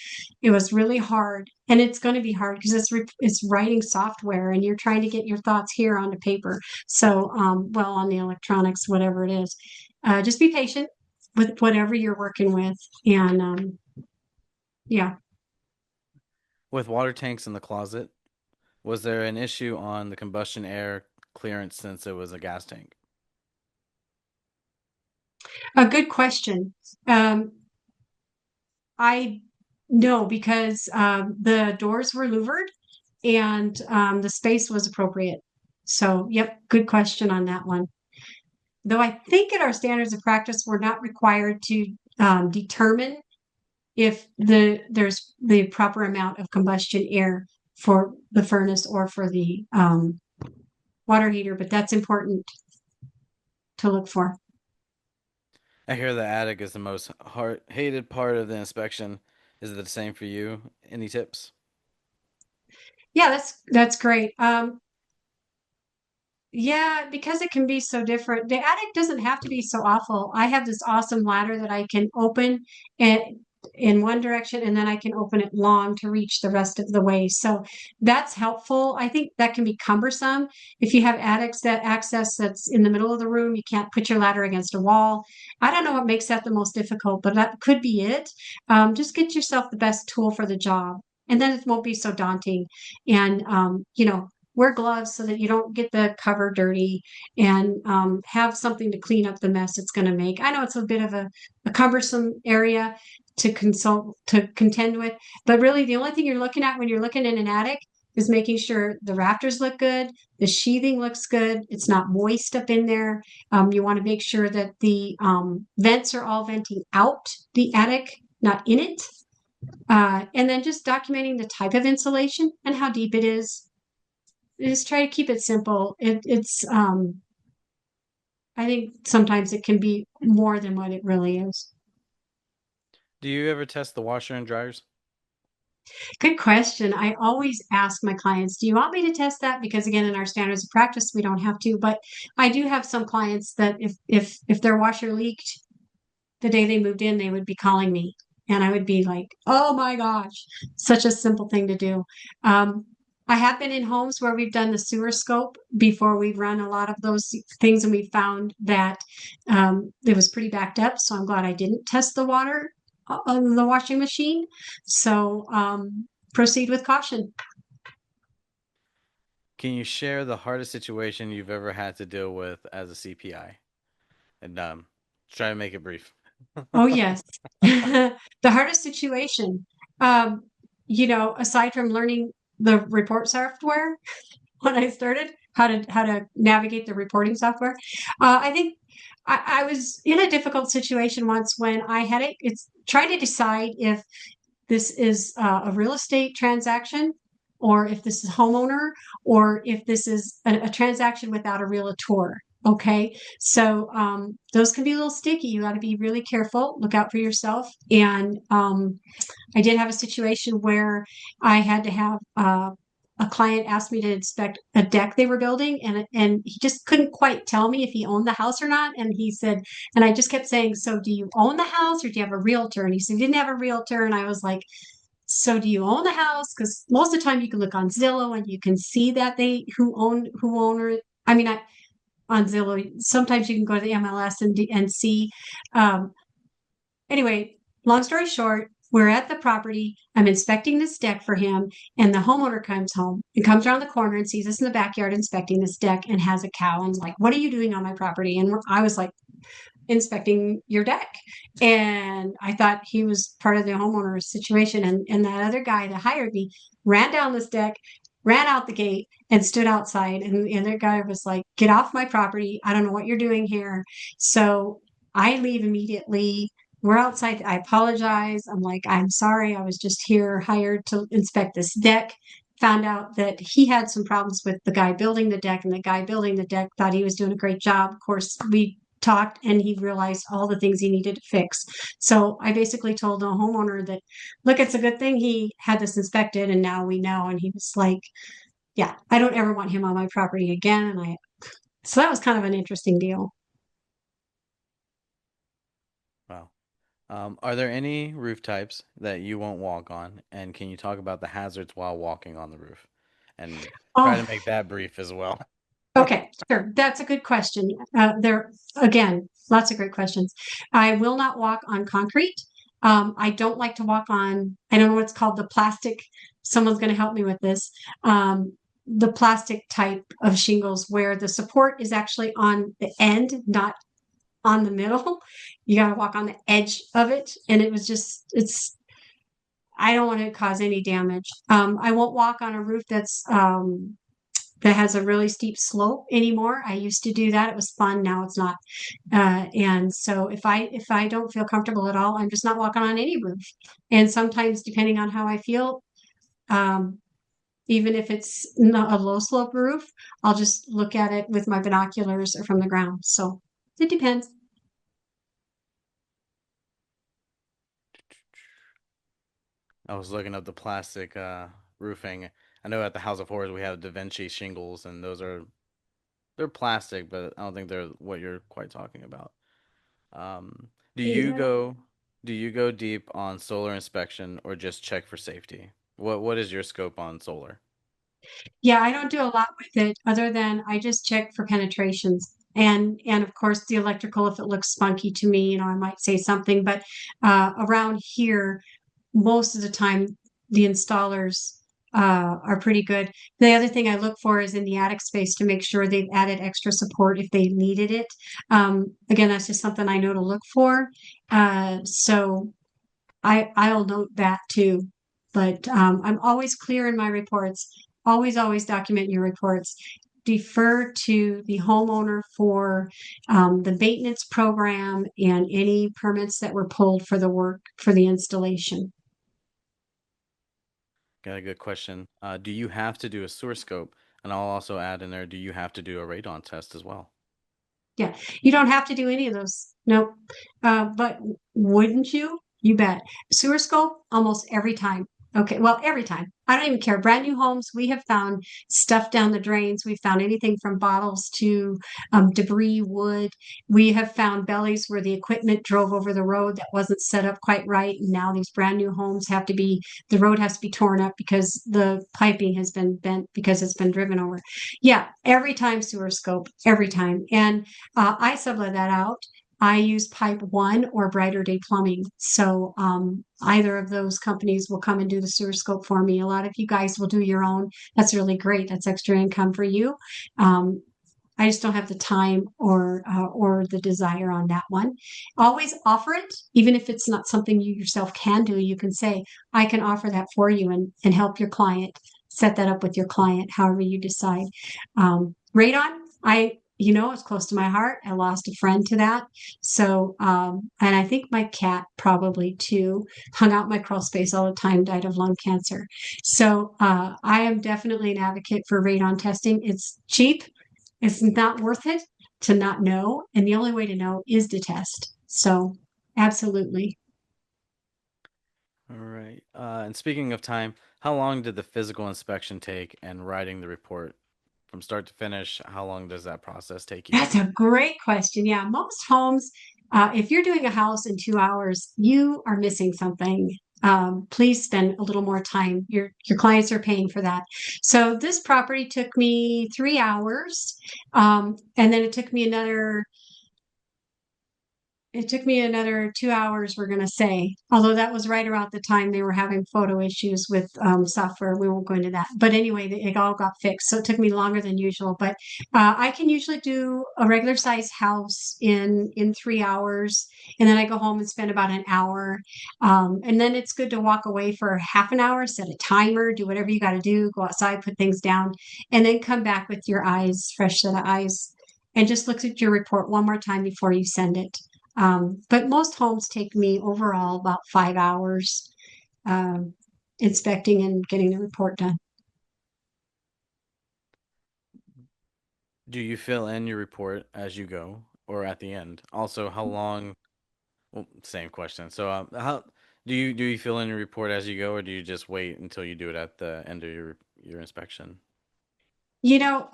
A: it was really hard, and it's going to be hard because it's writing software and you're trying to get your thoughts here onto paper. So well, on the electronics, whatever it is, just be patient with whatever you're working with. And yeah.
B: With water tanks in the closet, was there an issue on the combustion air clearance since it was a gas tank?
A: A good question. I No, because the doors were louvered and the space was appropriate. So, yep, good question on that one. Though I think in our standards of practice, we're not required to determine if there's the proper amount of combustion air for the furnace or for the water heater, but that's important to look for.
B: I hear the attic is the most hated part of the inspection. Is it the same for you? Any tips?
A: Yeah, that's great. Yeah, because it can be so different. The attic doesn't have to be so awful. I have this awesome ladder that I can open and in one direction, and then I can open it long to reach the rest of the way. So that's helpful. I think that can be cumbersome. If you have attics that access that's in the middle of the room, you can't put your ladder against a wall. I don't know what makes that the most difficult, but that could be it. Just get yourself the best tool for the job, and then it won't be so daunting. And wear gloves so that you don't get the cover dirty, and have something to clean up the mess it's going to make. I know it's a bit of a cumbersome area to contend with, but really the only thing you're looking at when you're looking in an attic is making sure the rafters look good, the sheathing looks good, it's not moist up in there. You want to make sure that the vents are all venting out the attic, not in it. And then just documenting the type of insulation and how deep it is. Just try to keep it simple. I think sometimes it can be more than what it really is.
B: Do you ever test the washer and dryers?
A: Good question. I always ask my clients, do you want me to test that? Because again, in our standards of practice, we don't have to, but I do have some clients that if their washer leaked the day they moved in, they would be calling me and I would be like, oh my gosh, such a simple thing to do. I have been in homes where we've done the sewer scope before. We've run a lot of those things, and we found that it was pretty backed up. So I'm glad I didn't test the water on the washing machine. So proceed with caution.
B: Can you share the hardest situation you've ever had to deal with as a CPI? And try to make it brief.
A: Oh, yes. The hardest situation, um, aside from learning the report software when I started, how to navigate the reporting software, I think I was in a difficult situation once when I had it's trying to decide if this is a real estate transaction, or if this is homeowner, or if this is a transaction without a realtor. Okay, so those can be a little sticky. You got to be really careful, look out for yourself. And I did have a situation where I had to have a client ask me to inspect a deck they were building, and he just couldn't quite tell me if he owned the house or not. And he said, and I just kept saying, "So do you own the house, or do you have a realtor?" And he said he didn't have a realtor, and I was like, "So do you own the house?" Because most of the time you can look on Zillow and you can see that they who own it. I mean, on Zillow, sometimes you can go to the MLS and see. Um, Anyway, long story short, we're at the property. I'm inspecting this deck for him, and the homeowner comes home and comes around the corner and sees us in the backyard inspecting this deck and has a cow and's like, "What are you doing on my property?" And I was like, "Inspecting your deck." And I thought he was part of the homeowner's situation. And that other guy that hired me ran down this deck, ran out the gate, and stood outside. And the other guy was like, "Get off my property. I don't know what you're doing here." So I leave immediately. We're outside. I apologize. I'm like, "I'm sorry. I was just here hired to inspect this deck." Found out that he had some problems with the guy building the deck, and the guy building the deck thought he was doing a great job. Of course, we talked and he realized all the things he needed to fix. So I basically told the homeowner that, "Look, it's a good thing he had this inspected, and now we know." And he was like, "Yeah, I don't ever want him on my property again." So that was kind of an interesting deal.
B: Wow. Are there any roof types that you won't walk on? And can you talk about the hazards while walking on the roof? And try to
A: Oh,
B: make that brief as well.
A: okay, sure. That's a good question. There, again, lots of great questions. I will not walk on concrete. I don't like to walk on, I don't know what's called, the plastic. Someone's going to help me with this. The plastic type of shingles where the support is actually on the end, not on the middle. You got to walk on the edge of it. And I don't want to cause any damage. I won't walk on a roof that has a really steep slope anymore. I used to do that. It was fun. Now it's not. And so if I don't feel comfortable at all, I'm just not walking on any roof. And sometimes, depending on how I feel, um, even if it's not a low slope roof, I'll just look at it with my binoculars or from the ground. So it depends.
B: I was looking up the plastic roofing. I know at the House of Horrors we have Da Vinci shingles, and they're plastic, but I don't think they're what you're quite talking about. Um, do you
A: Yeah.
B: go do you go deep on solar inspection or just check for safety? What is your scope on solar?
A: Yeah, I don't do a lot with it other than I just check for penetrations. And of course the electrical, if it looks spunky to me, I might say something. But around here, most of the time the installers are pretty good. The other thing I look for is in the attic space to make sure they've added extra support if they needed it. Again, that's just something I know to look for. So I'll note that too. But I'm always clear in my reports. Always document your reports. Defer to the homeowner for the maintenance program and any permits that were pulled for the work for the installation.
B: Got a good question. Do you have to do a source scope? And I'll also add in there, do you have to do a radon test as well?
A: Yeah, you don't have to do any of those. No, but wouldn't you? You bet. Sewer scope almost every time. Okay, well, every time. I don't even care. Brand new homes, we have found stuff down the drains. We've found anything from bottles to debris, wood. We have found bellies where the equipment drove over the road that wasn't set up quite right. And now these brand new homes have to be, the road has to be torn up because the piping has been bent because it's been driven over. Yeah, every time sewer scope, every time. And I sublet that out. I use Pipe One or Brighter Day Plumbing. So either of those companies will come and do the sewer scope for me. A lot of you guys will do your own. That's really great. That's extra income for you. Um, I just don't have the time or the desire on that one. Always offer it, even if it's not something you yourself can do. You can say, "I can offer that for you," and help your client set that up with your client, however you decide. Radon, it's close to my heart. I lost a friend to that. So, and I think my cat probably too hung out my crawl space all the time, died of lung cancer. So, I am definitely an advocate for radon testing. It's cheap. It's not worth it to not know. And the only way to know is to test. So, absolutely.
B: All right. And speaking of time, how long did the physical inspection take and writing the report from start to finish? How long does that process take you?
A: That's a great question. Yeah, most homes, if you're doing a house in 2 hours, you are missing something. Please spend a little more time. Your clients are paying for that. So this property took me 3 hours, and then it took me another 2 hours, we're going to say, although that was right around the time they were having photo issues with software. We won't go into that. But anyway, it all got fixed. So it took me longer than usual. But I can usually do a regular size house in 3 hours. And then I go home and spend about an hour. And then it's good to walk away for half an hour, set a timer, do whatever you got to do, go outside, put things down, and then come back with your eyes, fresh set of eyes, and just look at your report one more time before you send it. But most homes take me overall about 5 hours um, inspecting and getting the report done.
B: Do you fill in your report as you go or at the end? Also, how long? Well, same question. So, how do you fill in your report as you go, or do you just wait until you do it at the end of your inspection?
A: You know,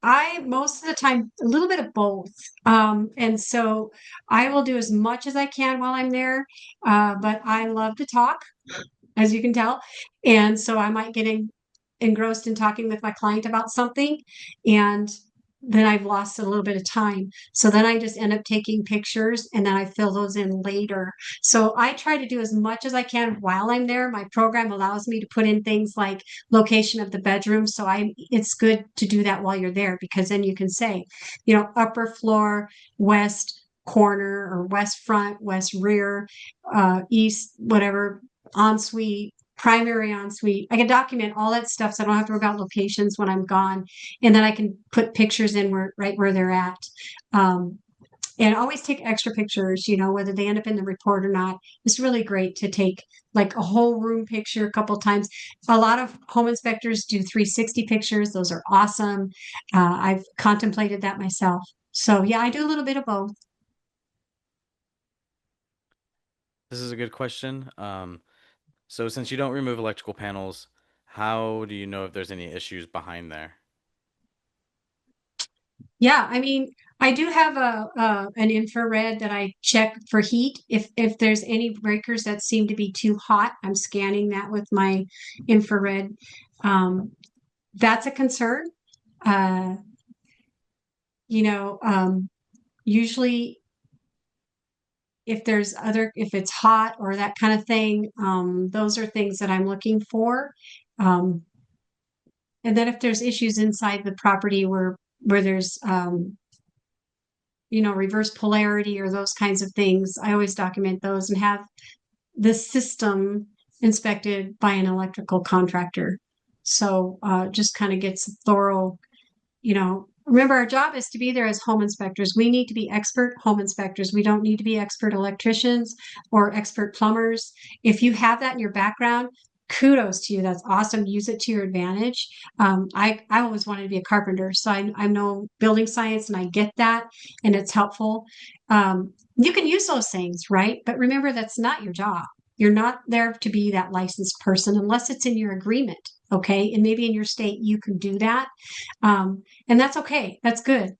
A: I most of the time a little bit of both, and so I will do as much as I can while I'm there. But I love to talk, as you can tell, and so I might get engrossed in talking with my client about something, and then I've lost a little bit of time. So then I just end up taking pictures and then I fill those in later. So I try to do as much as I can while I'm there. My program allows me to put in things like location of the bedroom. So it's good to do that while you're there because then you can say, upper floor, west corner or west front, west rear, east, whatever, ensuite, primary ensuite. I can document all that stuff so I don't have to worry about locations when I'm gone. And then I can put pictures in right where they're at. Um, and always take extra pictures, whether they end up in the report or not. It's really great to take like a whole room picture a couple times. A lot of home inspectors do 360 pictures. Those are awesome. I've contemplated that myself. So yeah, I do a little bit of both.
B: This is a good question. So since you don't remove electrical panels, how do you know if there's any issues behind there?
A: Yeah, I mean, I do have an infrared that I check for heat. If there's any breakers that seem to be too hot, I'm scanning that with my infrared. Um, that's a concern. Uh, you know, um, Usually if it's hot or that kind of thing, those are things that I'm looking for. Um, and then if there's issues inside the property where there's reverse polarity or those kinds of things. I always document those and have the system inspected by an electrical contractor. So just kind of gets thorough, remember our job is to be there as home inspectors. We need to be expert home inspectors. We don't need to be expert electricians or expert plumbers. If you have that in your background, kudos to you. That's awesome. Use it to your advantage. I always wanted to be a carpenter, so I know building science and I get that, and it's helpful. You can use those things, right? But remember, that's not your job. You're not there to be that licensed person unless it's in your agreement. Okay. And maybe in your state, you can do that. And that's okay. That's good.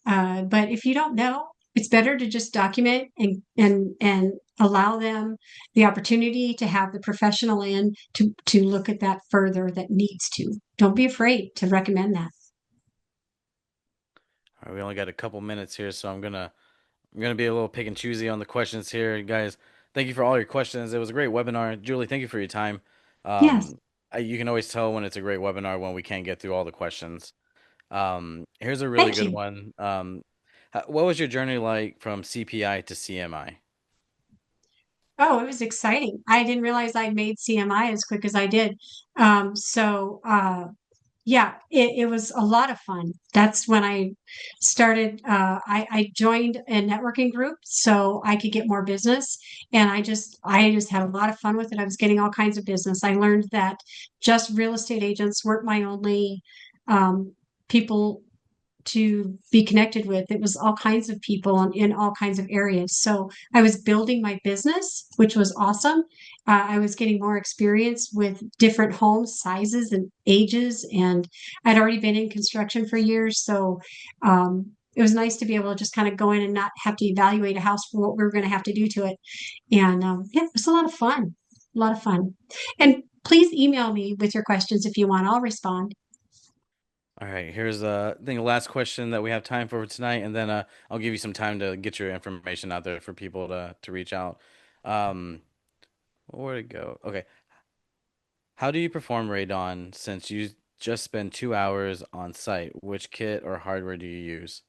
A: But if you don't know, it's better to just document and allow them the opportunity to have the professional in to look at that further that needs to. Don't be afraid to recommend that.
B: All right, we only got a couple minutes here, so I'm gonna be a little pick and choosy on the questions here, guys. Thank you for all your questions. It was a great webinar, Julie. Thank you for your time.
A: Yes.
B: You can always tell when it's a great webinar when we can't get through all the questions. Here's a really
A: Thank
B: good
A: you.
B: one. What was your journey like from CPI to CMI?
A: Oh, it was exciting. I didn't realize I'd made CMI as quick as I did. Yeah, it was a lot of fun. That's when I started. I joined a networking group so I could get more business, and I just had a lot of fun with it. I was getting all kinds of business. I learned that just real estate agents weren't my only people to be connected with. It was all kinds of people in all kinds of areas. So I was building my business, which was awesome. I was getting more experience with different home sizes and ages, and I'd already been in construction for years. So it was nice to be able to just kind of go in and not have to evaluate a house for what we were going to have to do to it. And yeah, it was a lot of fun. A lot of fun. And please email me with your questions if you want. I'll respond.
B: All right, here's I think the last question that we have time for tonight, and then I'll give you some time to get your information out there for people to reach out. Um, where to go? Okay, how do you perform radon since you just spend 2 hours on site? Which kit or hardware do you use?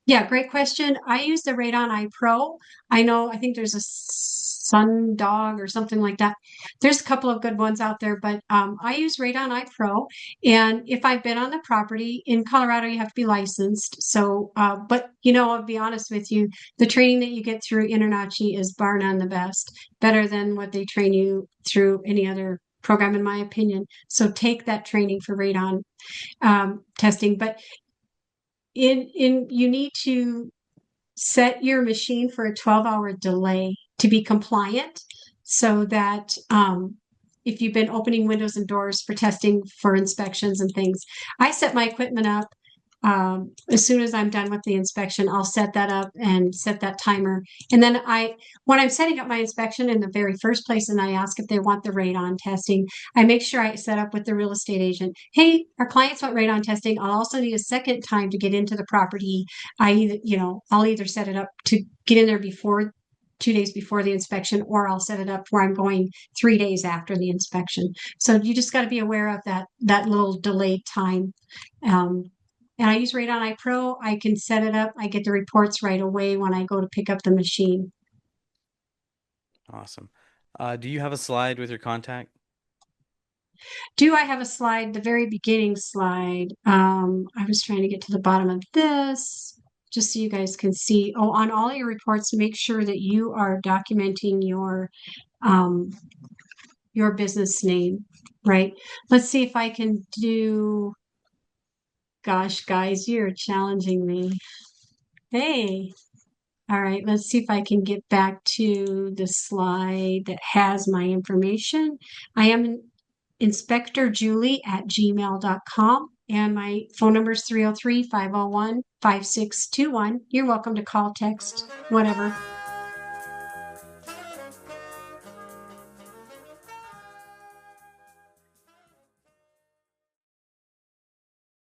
A: Yeah, great question. I use the Radon Eye Pro. I think there's a Sun Dog or something like that. There's a couple of good ones out there, but I use Radon Eye Pro. And if I've been on the property in Colorado, you have to be licensed. So, but I'll be honest with you, the training that you get through InterNACHI is bar none the best, better than what they train you through any other program, in my opinion. So take that training for radon testing. But in you need to set your machine for a 12-hour delay to be compliant so that if you've been opening windows and doors for testing for inspections and things, I set my equipment up as soon as I'm done with the inspection. I'll set that up and set that timer. And then when I'm setting up my inspection in the very first place and I ask if they want the radon testing, I make sure I set up with the real estate agent. Hey, our clients want radon testing. I'll also need a second time to get into the property. I'll either set it up to get in there before 2 days before the inspection, or I'll set it up where I'm going 3 days after the inspection. So you just got to be aware of that little delayed time. Um, and I use Radon Eye Pro. I can set it up. I get the reports right away when I go to pick up the machine.
B: Awesome. Do you have a slide with your contact?
A: Do I have a slide? The very beginning slide. I was trying to get to the bottom of this just so you guys can see. Oh, on all your reports, make sure that you are documenting um, your business name, right? Let's see if I can do. Gosh, guys, you're challenging me. Hey. All right, let's see if I can get back to the slide that has my information. I am Inspector Julie at gmail.com, and my phone number is 303 501 5621. You're welcome to call, text, whatever.